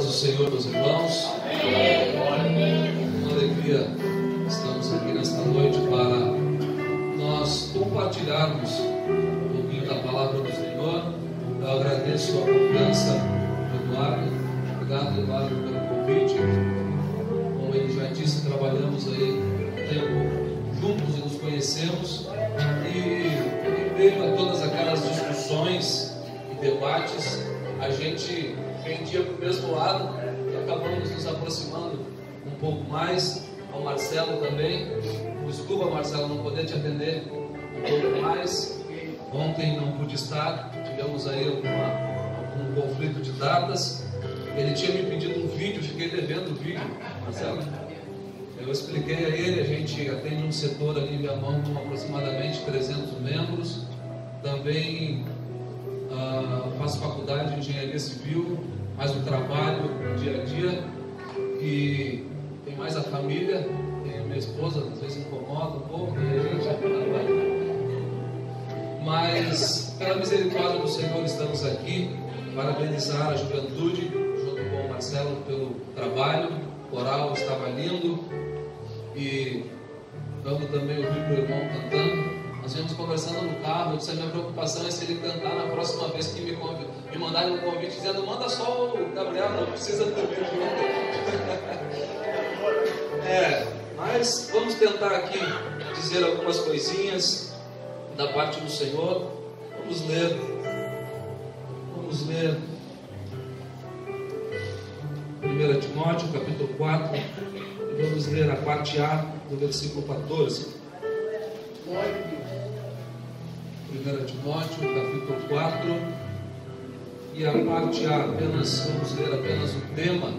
do Senhor, meus irmãos. Uma alegria, estamos aqui nesta noite para nós compartilharmos um pouquinho da palavra do Senhor. Eu agradeço a confiança do Eduardo. Obrigado, Eduardo, pelo convite. Como ele já disse, trabalhamos aí um tempo juntos e nos conhecemos. E em meio a todas aquelas discussões e debates, a gente pendia para o mesmo lado e acabamos nos aproximando um pouco mais. Ao Marcelo também. Desculpa, Marcelo, não poder te atender um pouco mais. Ontem não pude estar, tivemos aí algum conflito de datas. Ele tinha me pedido um vídeo, fiquei devendo o vídeo, Marcelo. Eu expliquei a ele, a gente atende um setor ali em Viamão com aproximadamente 300 membros. Também faço faculdade de engenharia civil, mais o trabalho dia a dia, e tem mais a família, tem a minha esposa, às vezes incomoda um pouco, e a gente mas pela misericórdia do Senhor estamos aqui, parabenizar a juventude, junto com o Marcelo, pelo trabalho. O coral estava lindo, e vamos também ouvir o meu irmão cantando. Nós viemos conversando no carro. Eu disse: a minha preocupação é se ele cantar na próxima vez que me mandarem um convite dizendo: manda só o Gabriel, não precisa também mas vamos tentar aqui dizer algumas coisinhas da parte do Senhor. Vamos ler 1 Timóteo capítulo 4 e vamos ler a parte A do versículo 14. 1 Timóteo capítulo 4 e a parte A, vamos ler apenas o tema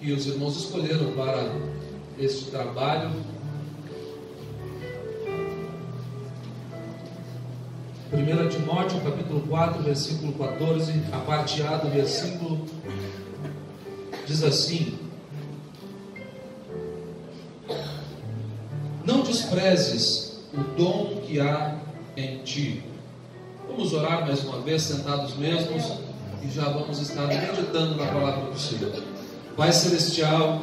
que os irmãos escolheram para este trabalho. 1 Timóteo capítulo 4, versículo 14, a parte A do versículo diz assim: não desprezes o dom que há em ti. Vamos orar mais uma vez, sentados mesmos, e já vamos estar meditando na palavra do Senhor. Pai Celestial,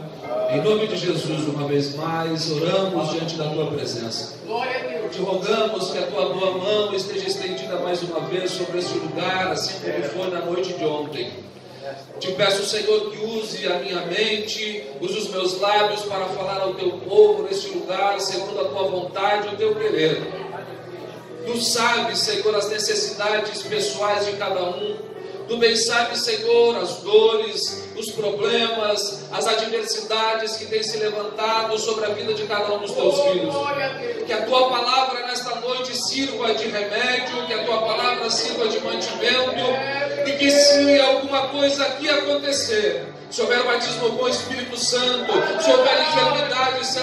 em nome de Jesus, uma vez mais, oramos diante da Tua presença. Te rogamos que a Tua boa mão esteja estendida mais uma vez sobre este lugar, assim como foi na noite de ontem. Te peço, Senhor, que use a minha mente, use os meus lábios para falar ao Teu povo neste lugar, segundo a Tua vontade e o Teu querer. Tu sabes, Senhor, as necessidades pessoais de cada um. Tu bem sabes, Senhor, as dores, os problemas, as adversidades que têm se levantado sobre a vida de cada um dos Teus filhos. Que a Tua palavra nesta noite sirva de remédio, que a Tua palavra sirva de mantimento, e que se alguma coisa aqui acontecer, se houver batismo com o Espírito Santo, se houver enfermidades,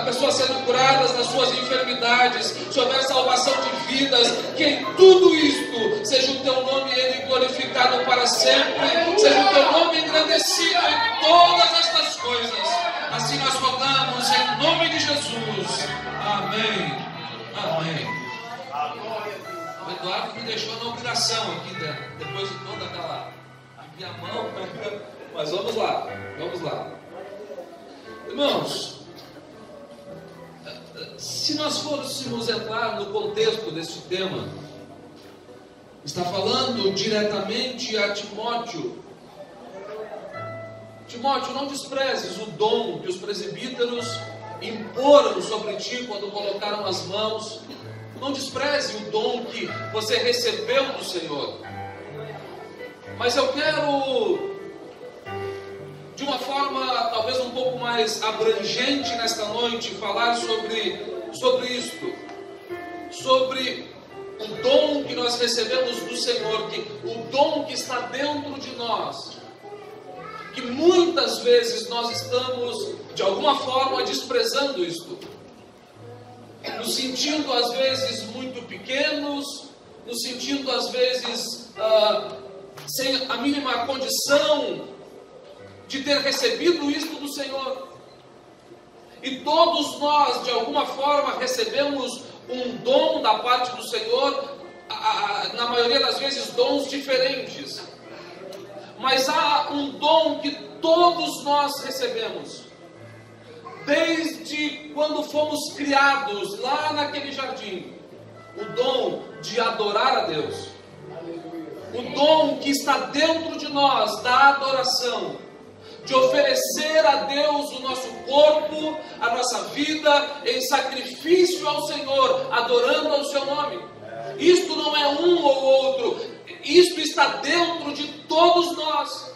pessoas sendo curadas das suas enfermidades, se houver salvação de vidas, que em tudo isto seja o Teu nome Ele glorificado para sempre, seja o Teu nome engrandecido em todas estas coisas. Assim nós rogamos em nome de Jesus. Amém. Amém. O Eduardo me deixou na obrigação aqui, depois de toda aquela minha mão. Mas vamos lá. Irmãos, se nós fôssemos entrar no contexto deste tema, está falando diretamente a Timóteo. Timóteo, não desprezes o dom que os presbíteros imporam sobre ti quando colocaram as mãos. Não despreze o dom que você recebeu do Senhor. Mas eu quero, de uma forma talvez um pouco mais abrangente nesta noite, falar sobre isto, sobre o dom que nós recebemos do Senhor, o dom que está dentro de nós, que muitas vezes nós estamos de alguma forma desprezando isto, nos sentindo às vezes muito pequenos, nos sentindo às vezes sem a mínima condição de ter recebido isto do Senhor. E todos nós de alguma forma recebemos um dom da parte do Senhor, na maioria das vezes dons diferentes. Mas há um dom que todos nós recebemos. Desde quando fomos criados lá naquele jardim. O dom de adorar a Deus. O dom que está dentro de nós, da adoração. De oferecer a Deus o nosso corpo, a nossa vida, em sacrifício ao Senhor, adorando ao seu nome. Isto não é um ou outro, isto está dentro de todos nós.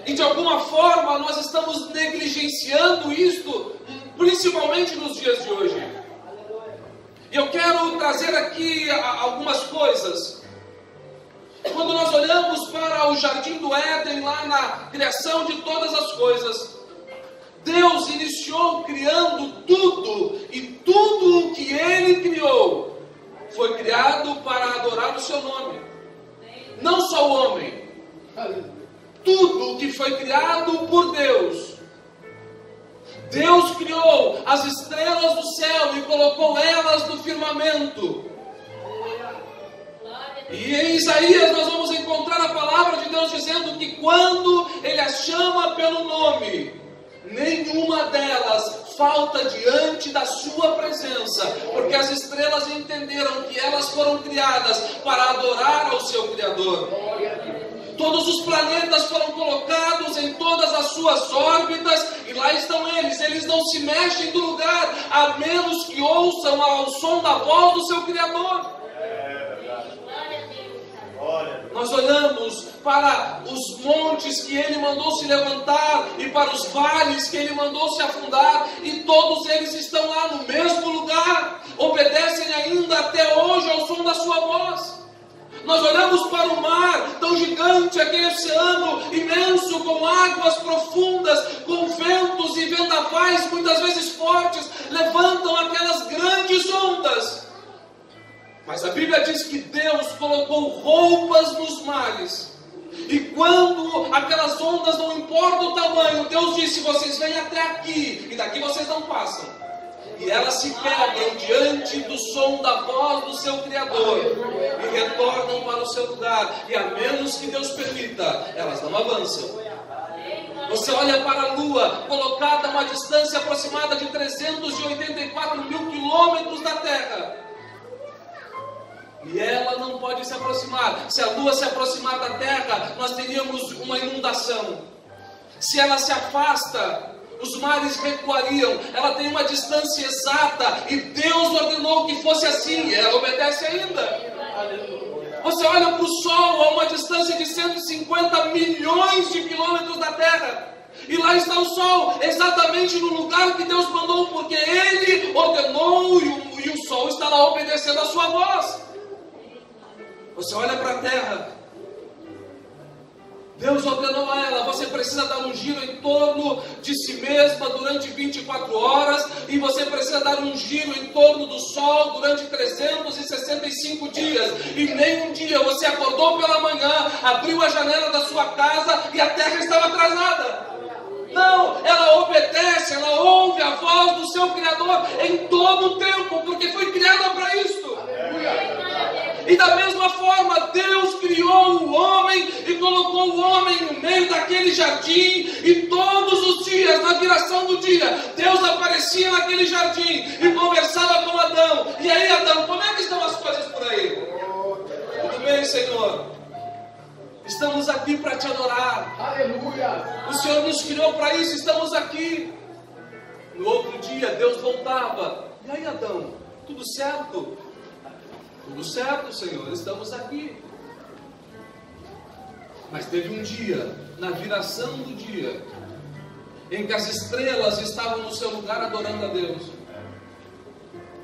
E de alguma forma nós estamos negligenciando isto, principalmente nos dias de hoje. E eu quero trazer aqui algumas coisas. Quando nós olhamos para o jardim do Éden, lá na criação de todas as coisas, Deus iniciou criando tudo, e tudo o que Ele criou foi criado para adorar o seu nome. Não só o homem. Tudo que foi criado por Deus. Deus criou as estrelas do céu e colocou elas no firmamento. E em Isaías nós vamos encontrar a palavra de Deus dizendo que quando Ele as chama pelo nome, nenhuma delas falta diante da sua presença, porque as estrelas entenderam que elas foram criadas para adorar ao seu Criador. Todos os planetas foram colocados em todas as suas órbitas, e lá estão eles não se mexem do lugar, a menos que ouçam ao som da voz do seu Criador. Nós olhamos para os montes que Ele mandou se levantar e para os vales que Ele mandou se afundar, e todos eles estão lá no mesmo lugar, obedecem ainda até hoje ao som da sua voz. Nós olhamos para o mar, tão gigante, aquele oceano imenso, com águas profundas, com ventos e vendavais muitas vezes fortes, levantam aquelas grandes ondas. Mas a Bíblia diz que Deus colocou roupas nos mares. E quando aquelas ondas, não importa o tamanho, Deus disse: vocês vêm até aqui, e daqui vocês não passam. E elas se quebram diante do som da voz do seu Criador, e retornam para o seu lugar. E a menos que Deus permita, elas não avançam. Você olha para a Lua, colocada a uma distância aproximada de 384 mil quilômetros da Terra. E ela não pode se aproximar. Se a Lua se aproximar da Terra, nós teríamos uma inundação. Se ela se afasta, os mares recuariam. Ela tem uma distância exata, e Deus ordenou que fosse assim, e ela obedece ainda. Você olha para o Sol a uma distância de 150 milhões de quilômetros da Terra, e lá está o Sol, exatamente no lugar que Deus mandou, porque Ele ordenou, e o Sol está lá obedecendo a sua voz. Você olha para a Terra, Deus ordenou a ela: você precisa dar um giro em torno de si mesma durante 24 horas, e você precisa dar um giro em torno do Sol durante 365 dias, e nem um dia você acordou pela manhã, abriu a janela da sua casa e a Terra estava atrasada. Não, ela obedece, ela ouve a voz do seu Criador em todo o tempo, porque foi criada para isso. E da mesma forma, Deus criou o homem e colocou o homem no meio daquele jardim, e todos os dias, na viração do dia, Deus aparecia naquele jardim e conversava com Adão. E aí, Adão, como é que estão as coisas por aí? Tudo bem, Senhor? Estamos aqui para te adorar. Aleluia! O Senhor nos criou para isso, estamos aqui. No outro dia, Deus voltava: e aí, Adão, tudo certo? Tudo certo, Senhor, estamos aqui. Mas teve um dia, na viração do dia, em que as estrelas estavam no seu lugar adorando a Deus,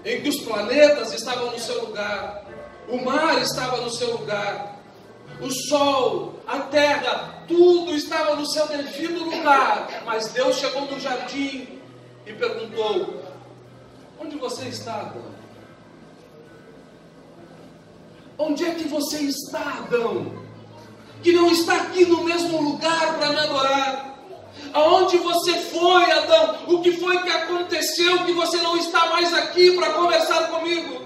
em que os planetas estavam no seu lugar, o mar estava no seu lugar, o sol, a terra, tudo estava no seu devido lugar. Mas Deus chegou no jardim e perguntou: onde você está, Adão? Onde é que você está, Adão? Que não está aqui no mesmo lugar para me adorar? Aonde você foi, Adão? O que foi que aconteceu que você não está mais aqui para conversar comigo?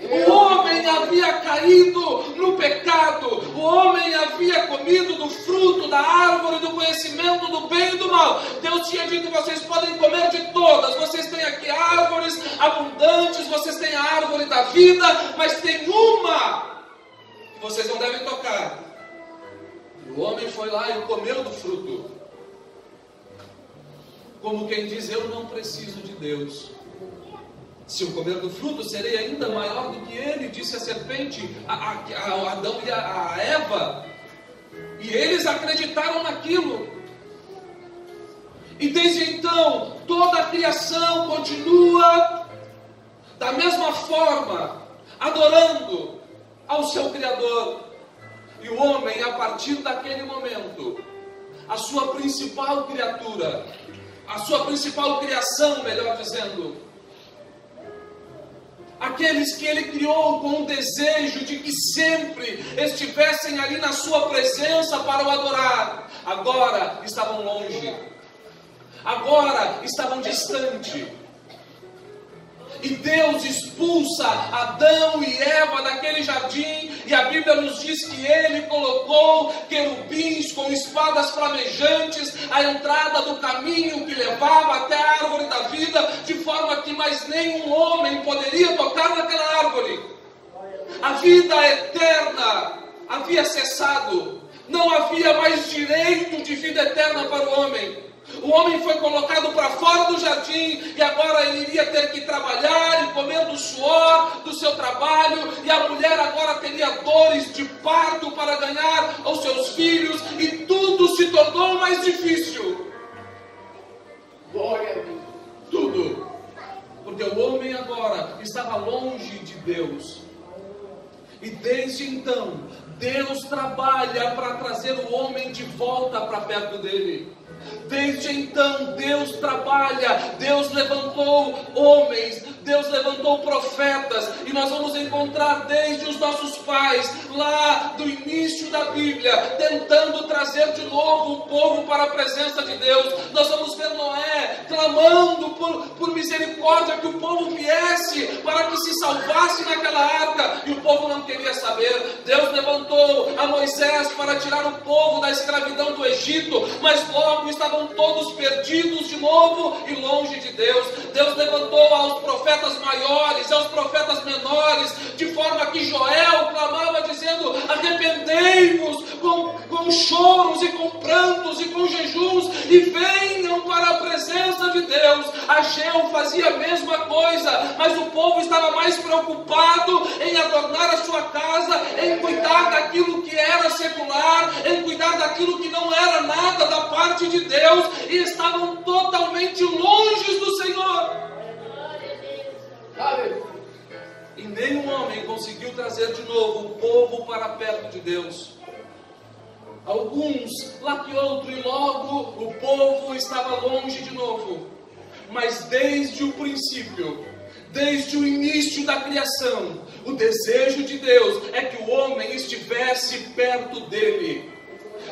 O homem havia caído no pecado, o homem havia comido do fruto da árvore do conhecimento do bem e do mal. Deus tinha dito: vocês podem comer de todas, vocês têm aqui árvores abundantes, vocês têm a árvore da vida, mas tem uma que vocês não devem tocar. E o homem foi lá e comeu do fruto, como quem diz: eu não preciso de Deus. Se eu comer do fruto, serei ainda maior do que ele, disse a serpente a Adão e a Eva. E eles acreditaram naquilo. E desde então, toda a criação continua da mesma forma, adorando ao seu Criador. E o homem, a partir daquele momento, a sua principal criatura, a sua principal criação, melhor dizendo, aqueles que ele criou com o desejo de que sempre estivessem ali na sua presença para o adorar, agora estavam longe, agora estavam distantes. E Deus expulsa Adão e Eva daquele jardim, e a Bíblia nos diz que ele colocou querubins com espadas flamejantes à entrada do caminho que levava até a árvore da vida, de forma que mais nenhum homem poderia tocar naquela árvore. A vida eterna havia cessado, não havia mais direito de vida eterna para o homem. O homem foi colocado para fora do jardim, e agora ele iria ter que trabalhar e comer do suor do seu trabalho, e a mulher agora teria dores de parto para ganhar aos seus filhos, e tudo se tornou mais difícil. Glória a Deus. Tudo. Porque o homem agora estava longe de Deus. E desde então, Deus trabalha para trazer o homem de volta para perto dele. Desde então, Deus trabalha, Deus levantou homens, Deus levantou profetas, e nós vamos encontrar desde os nossos pais, lá do início da Bíblia, tentando trazer de novo o povo para a presença de Deus. Nós vamos ver Noé clamando por misericórdia, que o povo viesse para que se salvasse naquela arca, e o povo não queria saber. Deus levantou a Moisés para tirar o povo da escravidão do Egito, mas logo estavam todos perdidos de novo e longe de Deus. Deus levantou aos profetas maiores, aos profetas menores, de forma que Joel clamava dizendo: arrependei-vos com choros e com prantos e com jejuns, e venham para a presença de Deus. Ageu fazia a mesma coisa, mas o povo estava mais preocupado em adornar a sua casa, em cuidar daquilo que era secular, em cuidar daquilo que não era nada da parte de Deus, e estavam totalmente longe do Senhor. E nenhum homem conseguiu trazer de novo o povo para perto de Deus. Alguns, lá que outro, e logo o povo estava longe de novo. Mas desde o princípio, desde o início da criação, o desejo de Deus é que o homem estivesse perto dele.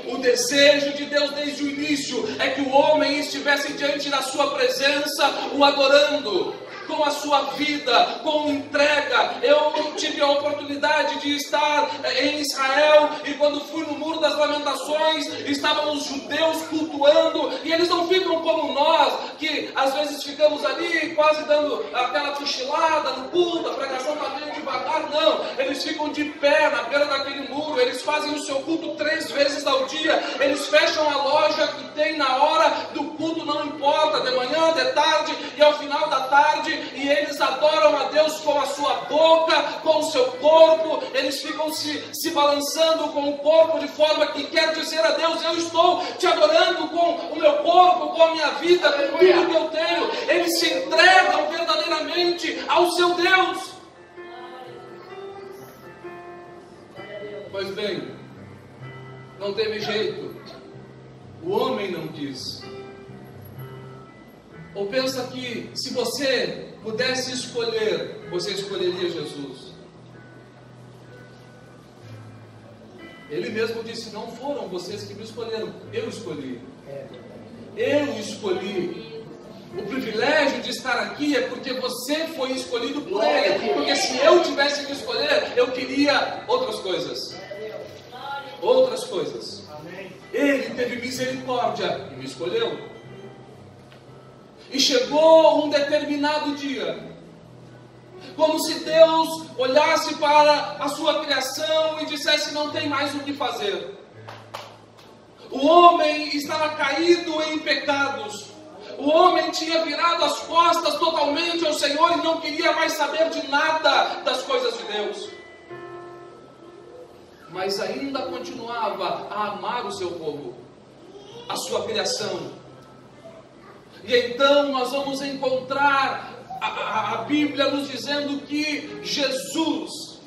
O desejo de Deus desde o início é que o homem estivesse diante da sua presença, o adorando, com a sua vida, com entrega. Eu tive a oportunidade de estar em Israel, e quando fui no Muro das Lamentações, estavam os judeus cultuando, e eles não ficam como nós, que às vezes ficamos ali quase dando aquela cochilada no culto, a pregação está meio devagar. Não, eles ficam de pé na beira daquele muro, eles fazem o seu culto 3 vezes ao dia, eles fecham a loja que tem na hora do culto, não importa, de manhã, de tarde e ao final da tarde, e eles adoram a Deus com a sua boca, com o seu corpo. Eles ficam se balançando com o corpo, de forma que quer dizer a Deus: eu estou te adorando com o meu corpo, com a minha vida, com tudo que eu tenho. Eles se entregam verdadeiramente ao seu Deus. Pois bem, não teve jeito, o homem não quis. Ou pensa que se você pudesse escolher, você escolheria Jesus? Ele mesmo disse: não foram vocês que me escolheram, eu escolhi. Eu escolhi. O privilégio de estar aqui é porque você foi escolhido por Ele. Porque se eu tivesse que escolher, eu queria outras coisas. outras coisas. Ele teve misericórdia e me escolheu. E chegou um determinado dia, como se Deus olhasse para a sua criação e dissesse: não tem mais o que fazer. O homem estava caído em pecados. O homem tinha virado as costas totalmente ao Senhor e não queria mais saber de nada das coisas de Deus. Mas ainda continuava a amar o seu povo, a sua criação. E então nós vamos encontrar a Bíblia nos dizendo que Jesus,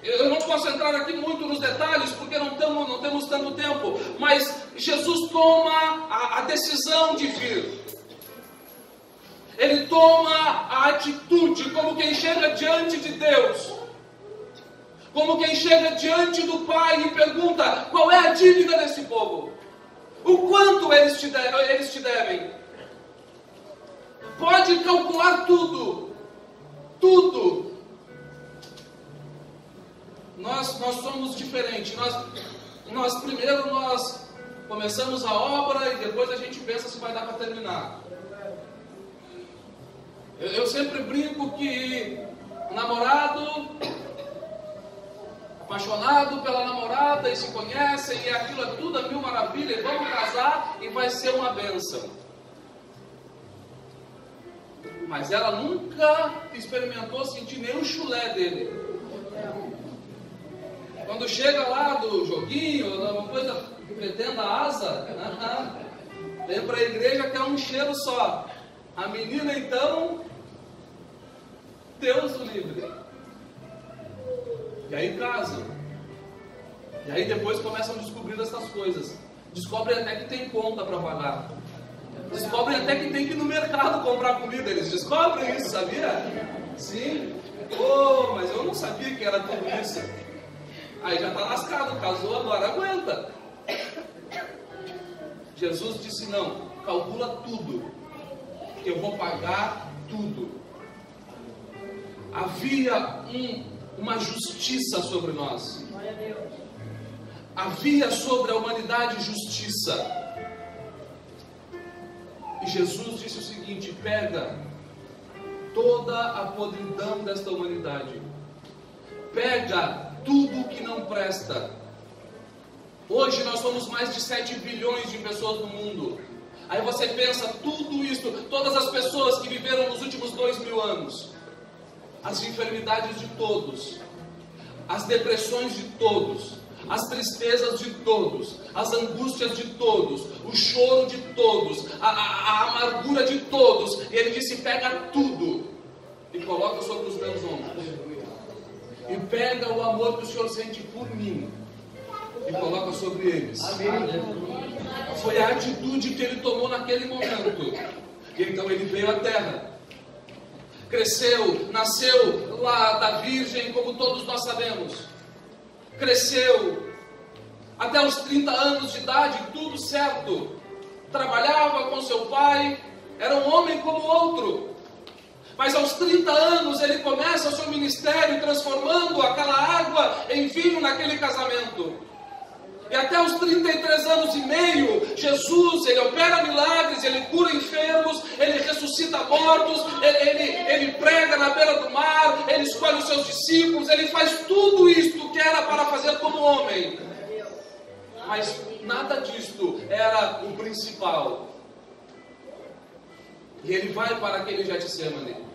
eu não posso entrar aqui muito nos detalhes, porque não temos tanto tempo, mas Jesus toma a decisão de vir. Ele toma a atitude como quem chega diante de Deus, como quem chega diante do Pai e pergunta: qual é a dívida desse povo? O quanto eles te devem? Pode calcular tudo. Tudo. Nós somos diferentes. Nós primeiro começamos a obra e depois a gente pensa se vai dar para terminar. Eu sempre brinco que namorado, apaixonado pela namorada e se conhecem e aquilo é tudo a mil maravilhas, vamos casar e vai ser uma bênção. Mas ela nunca experimentou sentir nem o chulé dele. Quando chega lá do joguinho, uma coisa que pretenda a asa, vem para a igreja que é um cheiro só. A menina então, Deus o livre. E aí casam. E aí depois começam a descobrir essas coisas. Descobrem até que tem conta para pagar. Descobrem até que tem que ir no mercado comprar comida. Eles descobrem isso, sabia? Sim. Oh, mas eu não sabia que era tudo isso. Aí já está lascado, casou, agora aguenta. Jesus disse: não, calcula tudo, que eu vou pagar tudo. Havia uma justiça sobre nós. Havia sobre a humanidade justiça. E Jesus disse o seguinte: pega toda a podridão desta humanidade, pega tudo que não presta. Hoje nós somos mais de 7 bilhões de pessoas no mundo. Aí você pensa, tudo isso, todas as pessoas que viveram nos últimos 2000 anos, as enfermidades de todos, as depressões de todos, as tristezas de todos, as angústias de todos, o choro de todos, a amargura de todos. E ele disse: pega tudo e coloca sobre os meus ombros. E pega o amor que o Senhor sente por mim e coloca sobre eles. Foi a atitude que ele tomou naquele momento. E então ele veio à terra, cresceu, nasceu lá da Virgem, como todos nós sabemos. Cresceu até os 30 anos de idade, tudo certo. Trabalhava com seu pai, era um homem como outro. Mas aos 30 anos ele começa o seu ministério transformando aquela água em vinho naquele casamento. E até os 33 anos e meio, Jesus, ele opera milagres, ele cura enfermos, ele ressuscita mortos, ele prega na beira do mar, ele escolhe os seus discípulos, ele faz tudo isto que era para fazer como homem. Mas nada disto era o principal. E ele vai para aquele Getsemane.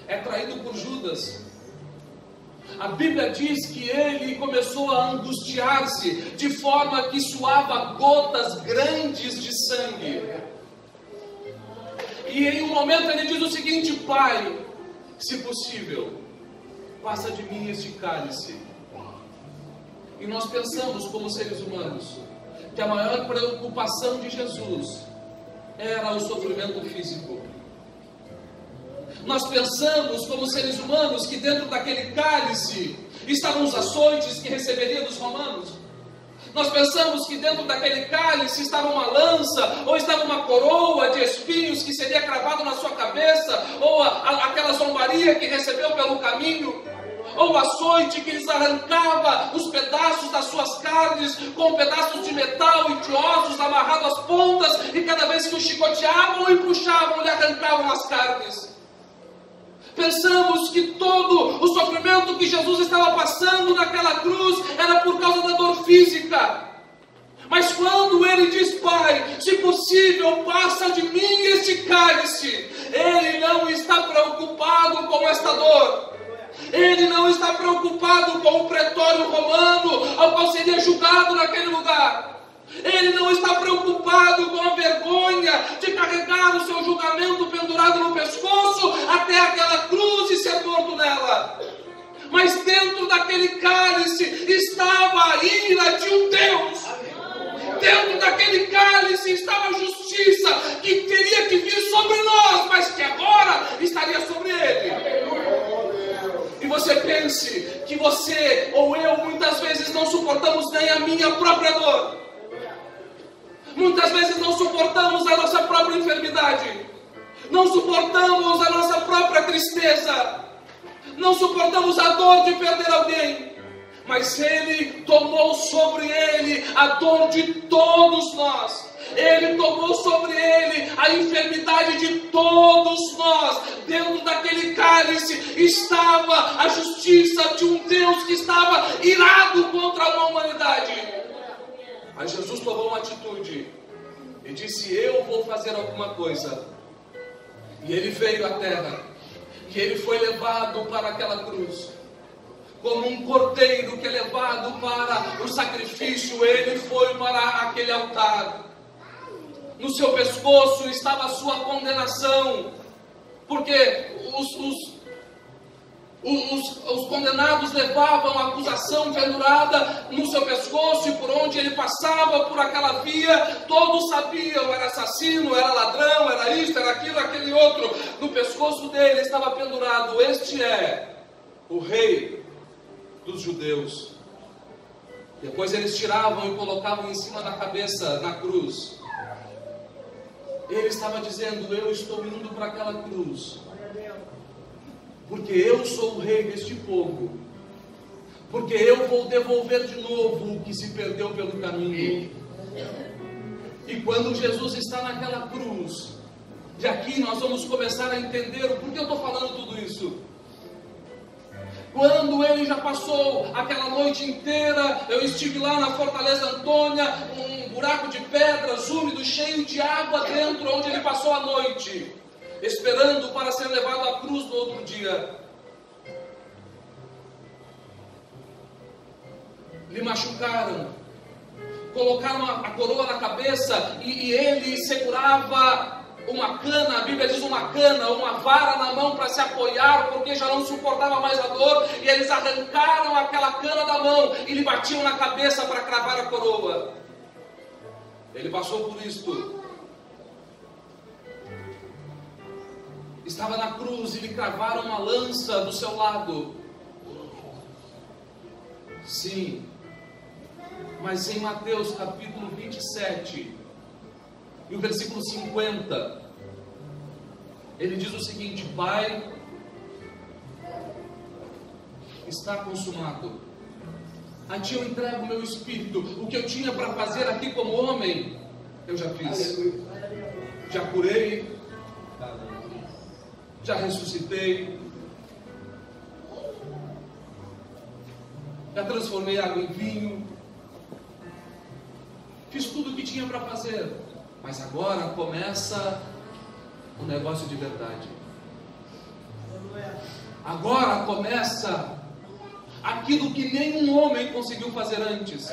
É traído por Judas. A Bíblia diz que ele começou a angustiar-se, de forma que suava gotas grandes de sangue. E em um momento ele diz o seguinte: Pai, se possível, passa de mim este cálice. E nós pensamos, como seres humanos, que a maior preocupação de Jesus era o sofrimento físico. Nós pensamos, como seres humanos, que dentro daquele cálice estavam os açoites que receberia dos romanos. Nós pensamos que dentro daquele cálice estava uma lança, ou estava uma coroa de espinhos que seria cravado na sua cabeça, ou aquela zombaria que recebeu pelo caminho. ou açoite que lhes arrancava os pedaços das suas carnes com pedaços de metal e de ossos amarrados às pontas, e cada vez que o chicoteavam e puxavam, lhe arrancavam as carnes. Pensamos que todo o sofrimento que Jesus estava passando naquela cruz era por causa da dor física. Mas quando ele diz: Pai, se possível, passa de mim este cálice, ele não está preocupado com esta dor. Ele não está preocupado com o pretório romano, ao qual seria julgado naquele lugar. Ele não está preocupado com a vergonha de carregar o seu julgamento pendurado no pescoço até aquela cruz e ser morto nela. Mas dentro daquele cálice estava a ira de um Deus. Dentro daquele cálice estava a justiça que teria que vir sobre nós, mas que agora estaria sobre ele. E você pense que você ou eu muitas vezes não suportamos nem a minha própria dor. Muitas vezes não suportamos a nossa própria enfermidade. Não suportamos a nossa própria tristeza. Não suportamos a dor de perder alguém. Mas ele tomou sobre ele a dor de todos nós. Ele tomou sobre ele a enfermidade de todos nós. Dentro daquele cálice estava a justiça de um Deus que estava irado contra uma humanidade. Mas Jesus tomou uma atitude e disse: eu vou fazer alguma coisa. E ele veio à terra. E ele foi levado para aquela cruz. Como um cordeiro que é levado para o sacrifício, ele foi para aquele altar. No seu pescoço estava a sua condenação, porque os condenados levavam a acusação pendurada no seu pescoço, e por onde ele passava, por aquela via, todos sabiam: era assassino, era ladrão, era isto, era aquilo, aquele outro. No pescoço dele estava pendurado: este é o rei dos judeus. Depois eles tiravam e colocavam em cima da cabeça, na cruz. Ele estava dizendo: eu estou indo para aquela cruz, porque eu sou o rei deste povo, porque eu vou devolver de novo o que se perdeu pelo caminho. E quando Jesus está naquela cruz, de aqui nós vamos começar a entender o porquê eu estou falando tudo isso. Quando ele já passou aquela noite inteira, eu estive lá na Fortaleza Antônia, um buraco de pedras úmido, cheio de água dentro, onde ele passou a noite, esperando para ser levado à cruz no outro dia. Lhe machucaram, colocaram a coroa na cabeça, e ele segurava uma cana, a Bíblia diz uma cana, uma vara na mão para se apoiar, porque já não suportava mais a dor, e eles arrancaram aquela cana da mão e lhe batiam na cabeça para cravar a coroa. Ele passou por isto. Estava na cruz e lhe cravaram uma lança do seu lado. Sim, mas em Mateus capítulo 27 e o versículo 50, ele diz o seguinte: Pai, está consumado. A ti eu entrego o meu espírito. O que eu tinha para fazer aqui como homem, eu já fiz. Já curei, já ressuscitei, já transformei água em vinho, fiz tudo o que tinha para fazer. Mas agora começa o negócio de verdade. Agora começa aquilo que nenhum homem conseguiu fazer antes.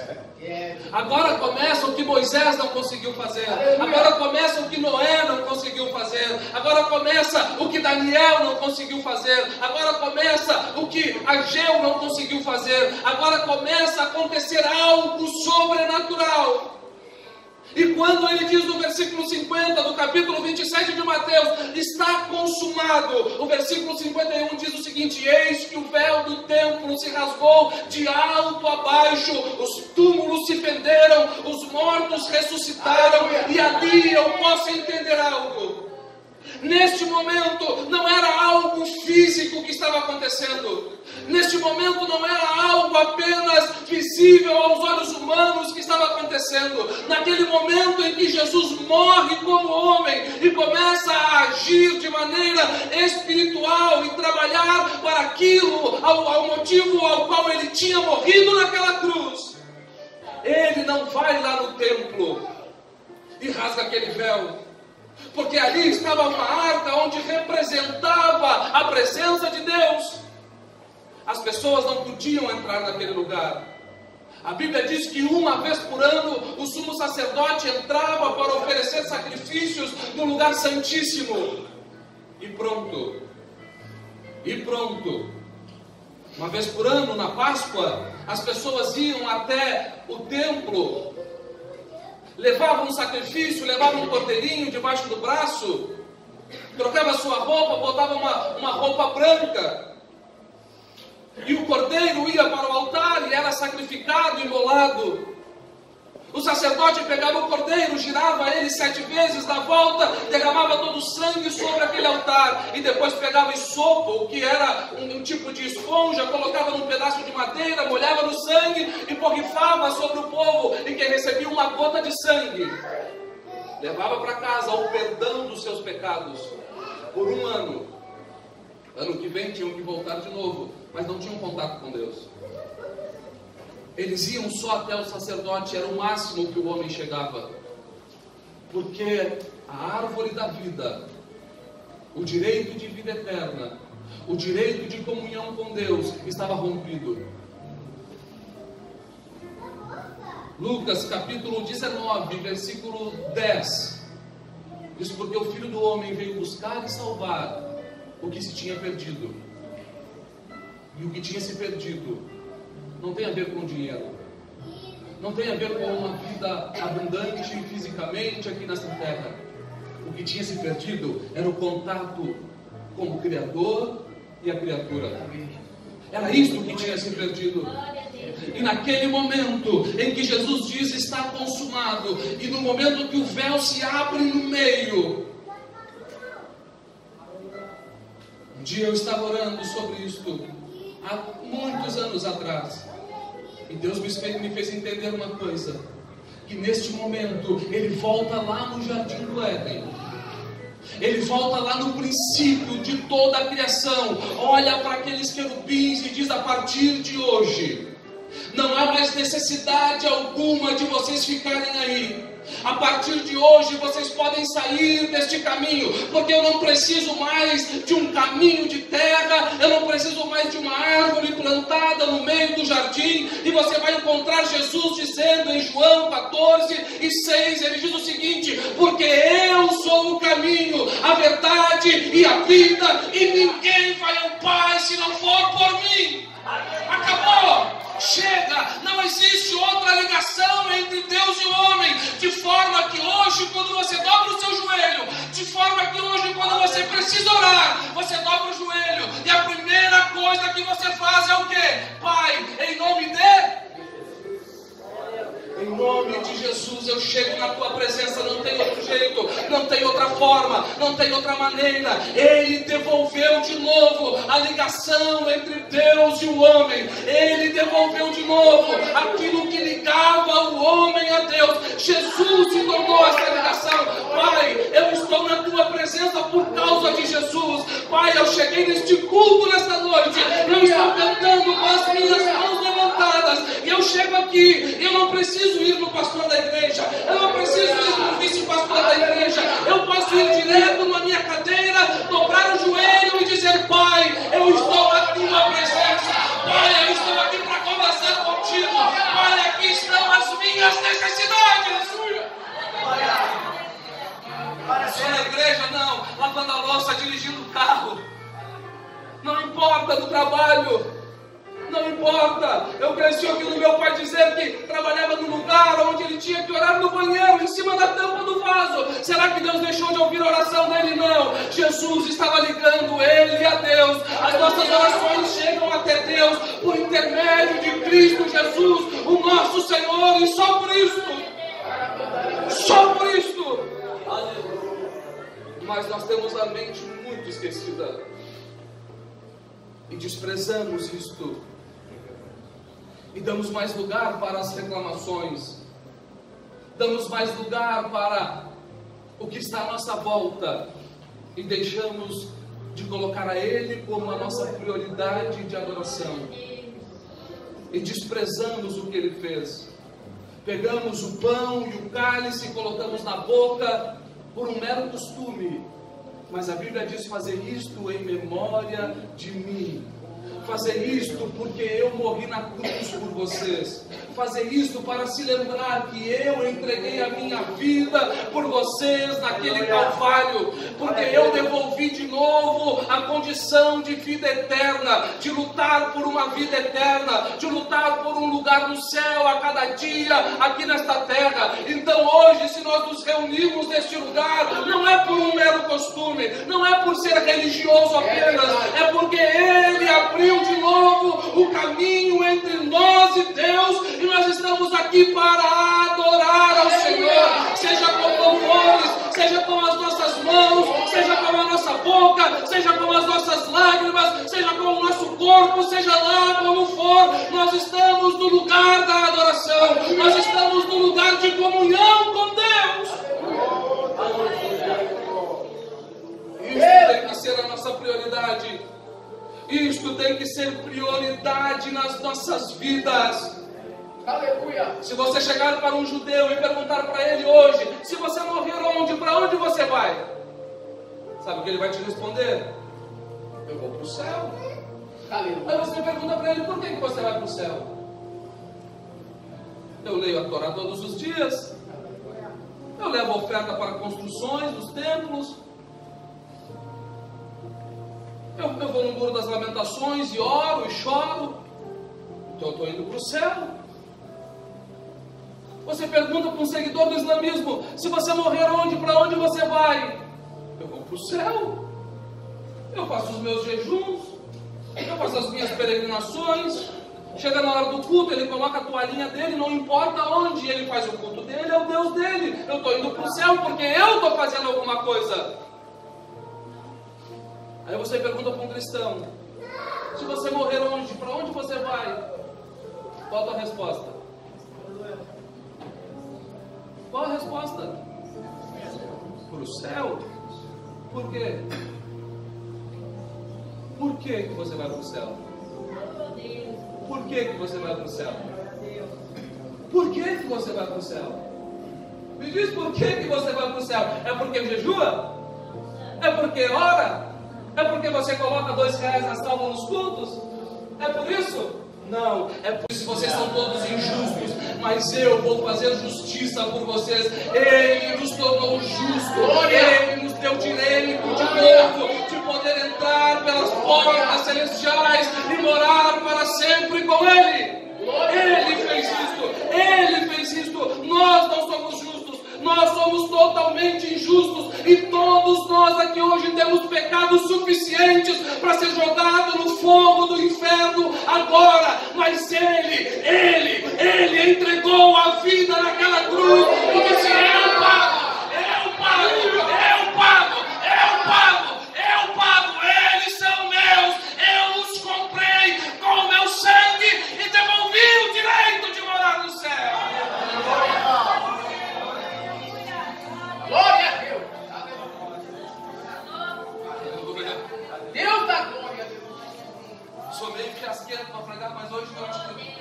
Agora começa o que Moisés não conseguiu fazer. Agora começa o que Noé não conseguiu fazer. Agora começa o que Daniel não conseguiu fazer. Agora começa o que Ageu não conseguiu fazer. Agora começa a acontecer algo sobrenatural. E quando ele diz no versículo 50 do capítulo 27 de Mateus: está consumado, o versículo 51 diz o seguinte: eis que o véu do templo se rasgou de alto a baixo, os túmulos se fenderam, os mortos ressuscitaram. E ali eu posso entender algo. Neste momento não era algo físico que estava acontecendo. Neste momento não era algo apenas visível aos olhos humanos que estava acontecendo. Naquele momento em que Jesus morre como homem e começa a agir de maneira espiritual e trabalhar para aquilo, ao motivo ao qual ele tinha morrido naquela cruz, ele não vai lá no templo e rasga aquele véu, porque ali estava uma arca onde representava a presença de Deus. As pessoas não podiam entrar naquele lugar. A Bíblia diz que uma vez por ano o sumo sacerdote entrava para oferecer sacrifícios no lugar santíssimo. E pronto. Uma vez por ano, na Páscoa, as pessoas iam até o templo, levavam um sacrifício, levavam um cordeirinho debaixo do braço, trocava sua roupa, botava uma roupa branca, e o cordeiro ia para o altar e era sacrificado, imolado. O sacerdote pegava o cordeiro, girava ele 7 vezes na volta, derramava todo o sangue sobre aquele altar, e depois pegava esopo, que era um tipo de esponja, colocava num pedaço de madeira, molhava no sangue e borrifava sobre o povo, e quem recebia uma gota de sangue levava para casa o perdão dos seus pecados por um ano. Ano que vem tinham que voltar de novo, mas não tinham contato com Deus. Eles iam só até o sacerdote, era o máximo que o homem chegava, porque a árvore da vida, o direito de vida eterna, o direito de comunhão com Deus estava rompido. Lucas capítulo 19, versículo 10, diz: porque o Filho do Homem veio buscar e salvar o que se tinha perdido. E o que tinha se perdido não tem a ver com dinheiro, não tem a ver com uma vida abundante fisicamente aqui nesta terra. O que tinha se perdido era o contato com o Criador e a criatura. Era isso que tinha se perdido. E naquele momento em que Jesus diz está consumado, e no momento que o véu se abre no meio, um dia eu estava orando sobre isto há muitos anos atrás, e Deus me fez entender uma coisa, que neste momento Ele volta lá no jardim do Éden, Ele volta lá no princípio de toda a criação, olha para aqueles querubins e diz: a partir de hoje não há mais necessidade alguma de vocês ficarem aí. A partir de hoje vocês podem sair deste caminho, porque eu não preciso mais de um caminho de terra, eu não preciso mais de uma árvore plantada no meio do jardim. E você vai encontrar Jesus dizendo em João 14:6, ele diz o seguinte: porque eu sou o caminho, a verdade e a vida, e ninguém vai ao Pai se não for por mim. Acabou! Chega, não existe outra ligação entre Deus e o homem, de forma que hoje quando você dobra o seu joelho, de forma que hoje quando você precisa orar, você dobra o joelho, e a primeira coisa que você faz é o quê? Pai, em nome de Jesus, eu chego na tua presença, não tem outro jeito, não tem outra forma, não tem outra maneira. Ele devolveu de novo a ligação entre Deus e o homem, Ele devolveu de novo aquilo que ligava o homem a Deus. Jesus se tornou essa ligação. Pai, eu estou na tua presença por causa de Jesus. Pai, eu cheguei neste culto nesta noite, eu estou cantando com as minhas mãos levantadas, e eu chego aqui, eu não preciso ir no pastor da igreja, eu não preciso ir no vice-pastor da igreja, eu posso ir direto na minha cadeira, dobrar o joelho e dizer: Pai, eu estou na tua presença, Pai, eu estou aqui para conversar contigo, Pai, aqui estão as minhas necessidades. Só na igreja não, lavando a louça, dirigindo o carro, não importa, no trabalho, não importa. Eu cresci ouvindo meu pai dizer que trabalhava num lugar onde ele tinha que orar no banheiro, em cima da tampa do vaso. Será que Deus deixou de ouvir a oração dele? Não. Jesus estava ligando ele a Deus. As nossas orações chegam até Deus por intermédio de Cristo Jesus, o nosso Senhor, e só por isso. Só por isso. Uma mas nós temos a mente muito esquecida e desprezamos isto e damos mais lugar para as reclamações, damos mais lugar para o que está à nossa volta e deixamos de colocar a Ele como a nossa prioridade de adoração e desprezamos o que Ele fez. Pegamos o pão e o cálice e colocamos na boca por um mero costume, mas a Bíblia diz fazer isto em memória de mim. Fazer isto porque eu morri na cruz por vocês. Fazer isto para se lembrar que eu entreguei a minha vida por vocês naquele Calvário. Porque eu devolvi de novo a condição de vida eterna, de lutar por uma vida eterna, de lutar por um lugar no céu a cada dia aqui nesta terra. Então hoje, se nós nos reunimos neste lugar, não é por um mero costume, não é por ser religioso apenas, é porque Ele abriu de novo o caminho entre nós e Deus, e nós estamos aqui para adorar ao Senhor, seja com louvores, seja com as nossas mãos, seja com a nossa boca, seja com as nossas lágrimas, seja com o nosso corpo, seja lá como for. Nós estamos no lugar da adoração, nós estamos no lugar de comunhão com Deus. Isso tem que ser a nossa prioridade. Isto tem que ser prioridade nas nossas vidas. Aleluia. Se você chegar para um judeu e perguntar para ele hoje, se você morrer onde, para onde você vai? Sabe o que ele vai te responder? Eu vou para o céu. Aleluia. Aí você pergunta para ele, por que você vai para o céu? Eu leio a Torá todos os dias. Eu levo oferta para construções dos templos. Eu vou no Muro das Lamentações e oro e choro. Então eu estou indo para o céu. Você pergunta para um seguidor do islamismo, se você morrer onde, para onde você vai? Eu vou para o céu. Eu faço os meus jejuns, eu faço as minhas peregrinações. Chega na hora do culto, ele coloca a toalhinha dele, não importa onde ele faz o culto dele, é o Deus dele. Eu estou indo para o céu porque eu estou fazendo alguma coisa. Aí você pergunta para um cristão, se você morrer onde, para onde você vai? Qual a tua resposta? Qual a resposta? Para o céu? Por quê? Por que você vai para o céu? Por que você vai para o céu? Por que você vai para o céu? Me diz por que você vai para o céu? É porque jejua? É porque ora? É porque você coloca R$2 na salva nos cultos? É por isso? Não, é por isso que vocês são todos injustos, mas eu vou fazer justiça por vocês. Ele nos tornou justo, Ele nos deu direito de novo de poder entrar pelas portas celestiais e morar para sempre com Ele. Ele fez isto, Ele fez isto. Nós não somos justos, nós somos totalmente injustos e todos nós aqui hoje temos pecados suficientes para ser jogado no fogo do inferno agora, mas Ele entregou a vida naquela cruz e disse: eu pago, eles são meus, eu os comprei com o meu sangue e devolvi o direito de morar no céu. Glória a Deus. Deus da glória. Sou meio fiasqueiro para pregar, mas hoje eu acho que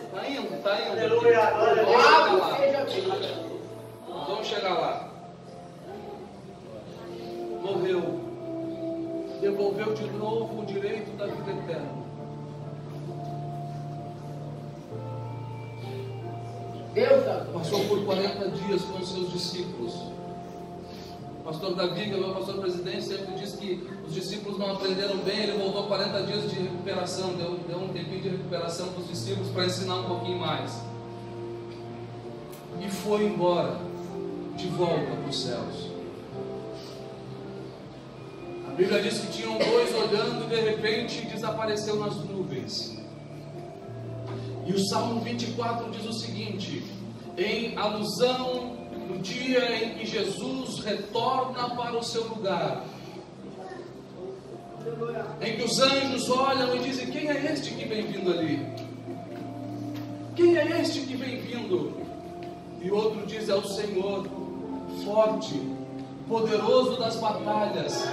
está indo. Aleluia. Vamos chegar lá. Morreu. Devolveu de novo o direito da vida eterna. Passou por 40 dias com os seus discípulos. O pastor Davi, que é o meu pastor presidente, sempre diz que os discípulos não aprenderam bem. Ele voltou 40 dias de recuperação, deu um tempinho de recuperação para os discípulos para ensinar um pouquinho mais. E foi embora, de volta para os céus. A Bíblia diz que tinham dois olhando e de repente desapareceu nas nuvens. E o Salmo 24 diz o seguinte, em alusão no dia em que Jesus retorna para o seu lugar, em que os anjos olham e dizem: quem é este que vem vindo ali? Quem é este que vem vindo? E outro diz: é o Senhor, forte, poderoso das batalhas.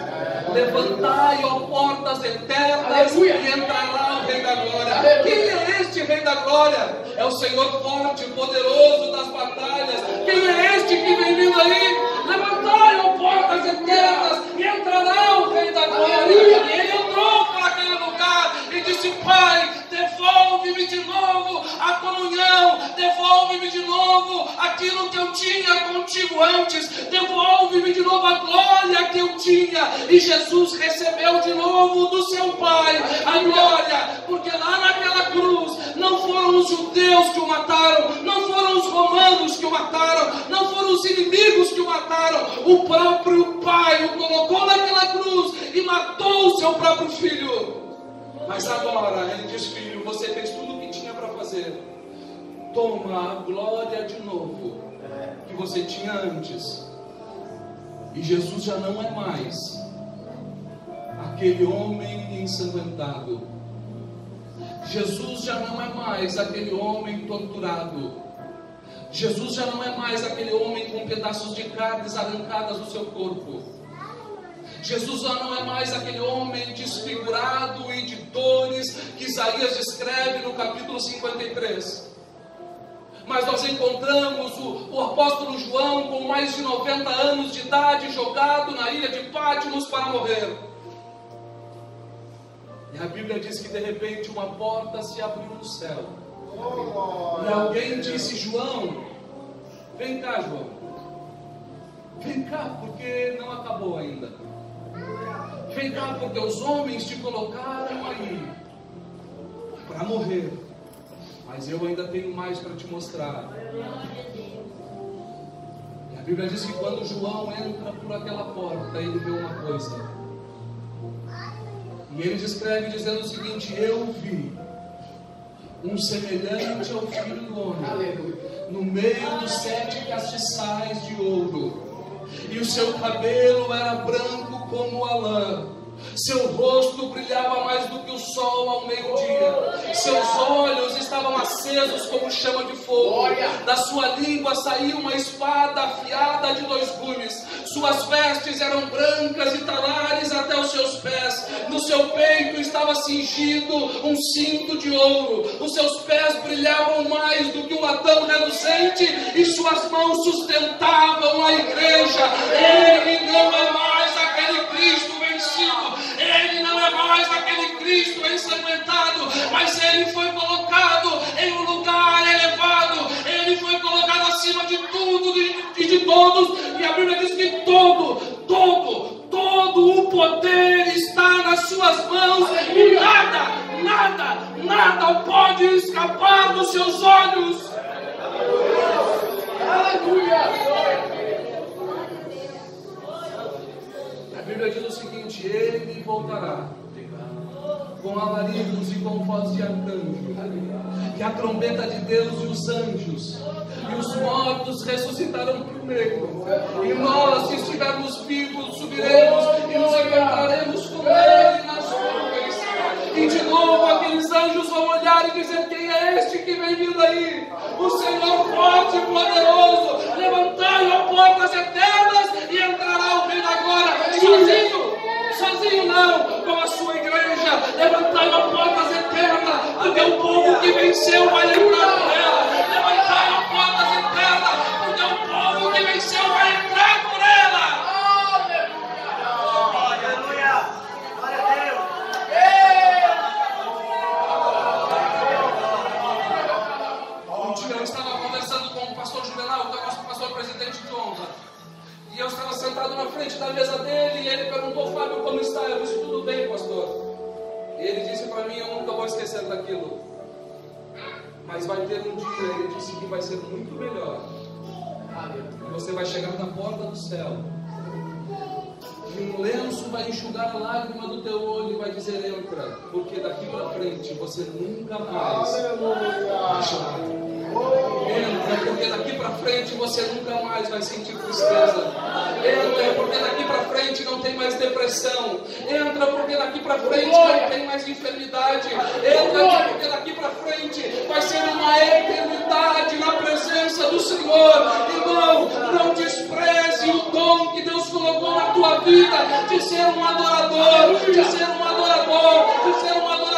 Levantai, ó portas eternas, aleluia, e entrará o Rei da Glória. Aleluia. Quem é este Rei da Glória? É o Senhor forte, poderoso das batalhas. Quem é este que vem vindo aí? Levantai, ó portas eternas, e entrará o Rei da Glória. Aleluia. E ele entrou para aquele lugar e disse: Pai, devolve-me de novo a comunhão, devolve-me de novo aquilo que eu tinha contigo antes, devolve-me de novo a glória que eu tinha. E Jesus recebeu de novo do seu Pai a glória, porque lá naquela cruz não foram os judeus que o mataram, não foram os romanos que o mataram, não foram os inimigos que o mataram. O próprio Pai o colocou naquela cruz e matou o seu próprio filho. Mas agora ele diz: filho, você fez tudo o que tinha para fazer. Toma a glória de novo que você tinha antes. E Jesus já não é mais aquele homem ensanguentado. Jesus já não é mais aquele homem torturado. Jesus já não é mais aquele homem com pedaços de carnes arrancadas do seu corpo. Jesus já não é mais aquele homem desfigurado e de dores que Isaías descreve no capítulo 53. Mas nós encontramos o apóstolo João com mais de 90 anos de idade, jogado na ilha de Patmos para morrer. E a Bíblia diz que de repente uma porta se abriu no céu. E alguém disse: João, vem cá, João. Vem cá, porque não acabou ainda. Vem cá, porque os homens te colocaram aí para morrer. Mas eu ainda tenho mais para te mostrar. E a Bíblia diz que quando João entra por aquela porta, ele vê uma coisa. E ele descreve dizendo o seguinte: eu vi um semelhante ao Filho do Homem, no meio dos 7 castiçais de ouro. E o seu cabelo era branco como a lã. Seu rosto brilhava mais do que o sol ao meio-dia. Seus olhos estavam acesos como chama de fogo. Da sua língua saía uma espada afiada de 2 gumes. Suas vestes eram brancas e talares até os seus pés. No seu peito estava cingido um cinto de ouro. Os seus pés brilhavam mais do que um latão reluzente, e suas mãos sustentavam a igreja. Ele não é mais aquele Cristo vencido. Ele não é mais aquele Cristo ensanguentado, mas ele foi colocado em um lugar elevado. Ele foi colocado acima de tudo e de todos. E a Bíblia diz que todo o poder está nas suas mãos. E nada pode escapar dos seus olhos. Aleluia! A Bíblia diz o seguinte: ele voltará com alaridos e com voz de arcanjo, que a trombeta de Deus e os anjos, e os mortos ressuscitarão primeiro, e nós, se estivermos vivos, subiremos e nos encontraremos com ele nas nuvens. E de novo aqueles anjos vão olhar e dizer: quem é este que vem vindo aí? O Senhor forte e poderoso. Levantai, ó portas eternas, e entrará o Rei da Glória. Sozinho não, com a sua igreja. Levantai, ó portas eternas, porque o povo que venceu vai entrar por ela. Levantai, ó portas eternas, porque o povo que venceu vai entrar por ela. Aleluia! Glória a Deus! Eu estava conversando com o pastor Juvenal, que é o nosso pastor presidente de honra. E eu estava sentado na frente da mesa dele, e ele perguntou: Fábio, como está? Eu disse: tudo bem, pastor. E ele disse para mim: eu nunca vou esquecer daquilo. Mas vai ter um dia, ele disse, que vai ser muito melhor. E você vai chegar na porta do céu, e um lenço vai enxugar a lágrima do teu olho e vai dizer: entra, porque daqui para frente você nunca mais vai chorar. Entra. porque daqui para frente você nunca mais vai sentir tristeza. Entra, porque daqui para frente não tem mais depressão. Entra, porque daqui para frente não tem mais enfermidade. Entra, porque daqui para frente vai ser uma eternidade na presença do Senhor. Irmão, não despreze o dom que Deus colocou na tua vida de ser um adorador, de ser um adorador, de ser um adorador.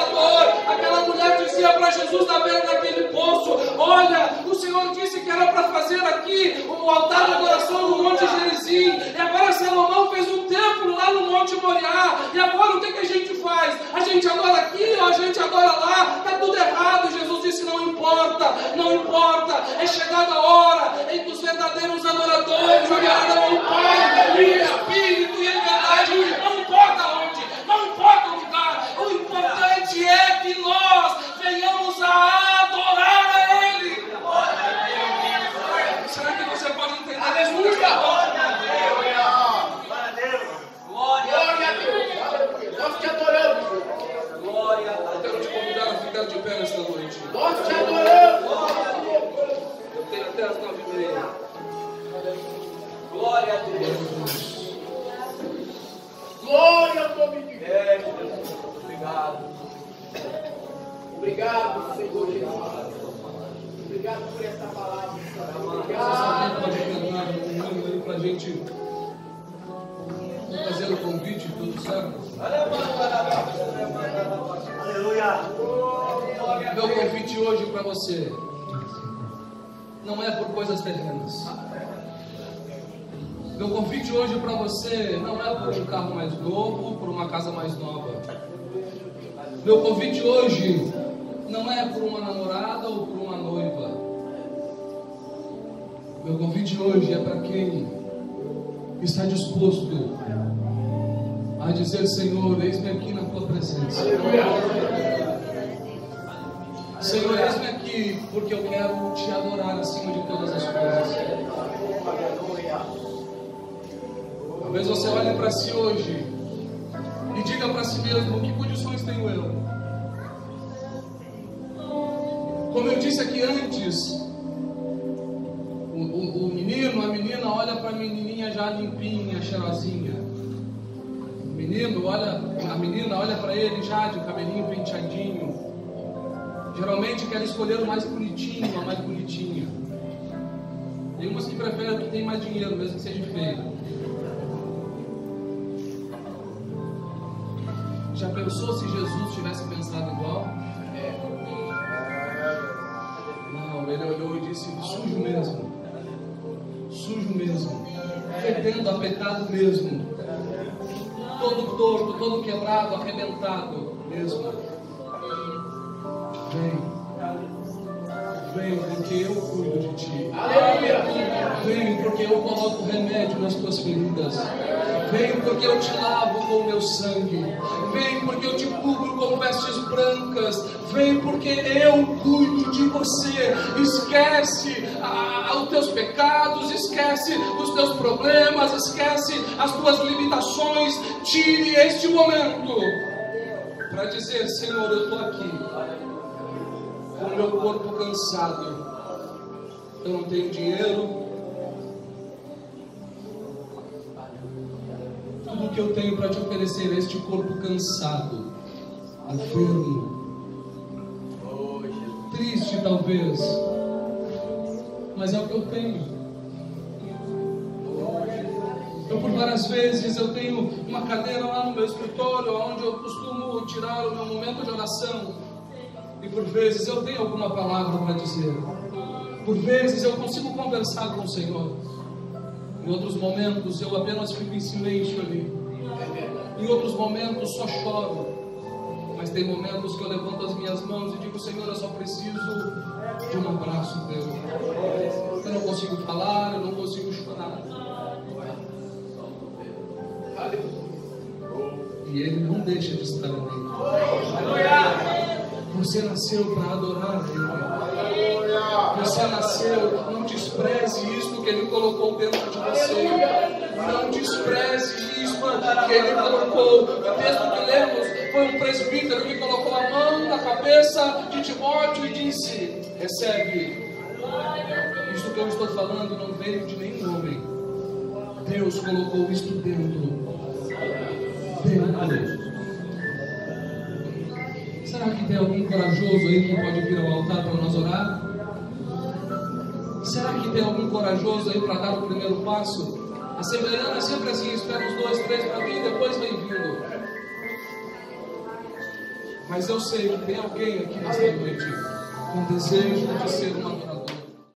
Aquela mulher dizia para Jesus na beira daquele poço: olha, o Senhor disse que era para fazer aqui o altar de adoração no Monte Gerizim, e agora Salomão fez um templo lá no Monte Moriá, e agora o que a gente faz? A gente adora aqui ou a gente adora lá? Está tudo errado. Jesus disse: não importa, não importa, é chegada a hora em que os verdadeiros adoradores adorarão o Pai em espírito e em verdade. Não importa onde, não importa o lugar, o importante é que nós venhamos a adorar a Ele. Será que você pode entender? Aleluia! Glória a Deus! Nós te adoramos. Glória a Deus! Eu quero te convidar a ficar de pé nesta noite. Nós te adoramos. Eu tenho até as 9h30. Glória a Deus! Glória ao nome de Deus! Obrigado. Obrigado, Senhor Jesus. Obrigado por essa palavra. Obrigado. Pode cantar um hino aí pra gente fazer o convite, tudo certo? Aleluia. Meu convite hoje para você não é por coisas terrenas. Meu convite hoje para você não é por um carro mais novo, por uma casa mais nova. Meu convite hoje não é por uma namorada ou por uma noiva. Meu convite hoje é para quem está disposto a dizer: Senhor, eis-me aqui na tua presença. Senhor, eis-me aqui porque eu quero te adorar acima de todas as coisas. Talvez você olhe para si hoje e diga para si mesmo: que condições tenho eu? Como eu disse aqui antes, o menino, a menina olha para a menininha já limpinha, cheirosinha. O menino olha, a menina olha para ele já de cabelinho penteadinho. Geralmente quer escolher o mais bonitinho, a mais bonitinha. Tem umas que preferem o que tem mais dinheiro, mesmo que seja feio. Já pensou se Jesus tivesse pensado igual? Não, ele olhou e disse: sujo mesmo, fedendo a pecado mesmo, todo torto, todo quebrado, arrebentado mesmo. Vem, porque eu cuido de ti. Vem, porque eu coloco remédio nas tuas feridas. Vem, porque eu te lavo com o meu sangue. Vem, porque eu te cubro com vestes brancas. Vem, porque eu cuido de você. Esquece os teus pecados, esquece os teus problemas, esquece as tuas limitações. Tire este momento para dizer: Senhor, eu estou aqui com o meu corpo cansado. Eu não tenho dinheiro. Tudo que eu tenho para te oferecer é este corpo cansado, enfermo, triste talvez, mas é o que eu tenho. Eu por várias vezes eu tenho uma cadeira lá no meu escritório, onde eu costumo tirar o meu momento de oração. E por vezes eu tenho alguma palavra para dizer. Por vezes eu consigo conversar com o Senhor. Em outros momentos eu apenas fico em silêncio ali. Em outros momentos só choro. Mas tem momentos que eu levanto as minhas mãos e digo: Senhor, eu só preciso de um abraço teu. Eu não consigo falar, eu não consigo chorar. E Ele não deixa de estar ali. Você nasceu para adorar Ele. Você nasceu, não despreze isso que Ele colocou dentro de você. Não despreze isso que Ele colocou. O texto que lemos foi um presbítero que colocou a mão na cabeça de Timóteo e disse: recebe Isto que eu estou falando não veio de nenhum homem. Deus colocou isto dentro. Será que tem alguém corajoso aí que pode vir ao altar para nós orar? Será que tem alguém corajoso aí para dar o primeiro passo? A Assembleiana é sempre assim, espera uns 2, 3 para vir e depois vem vindo. Mas eu sei que tem alguém aqui nesta noite com desejo de ser um adorador.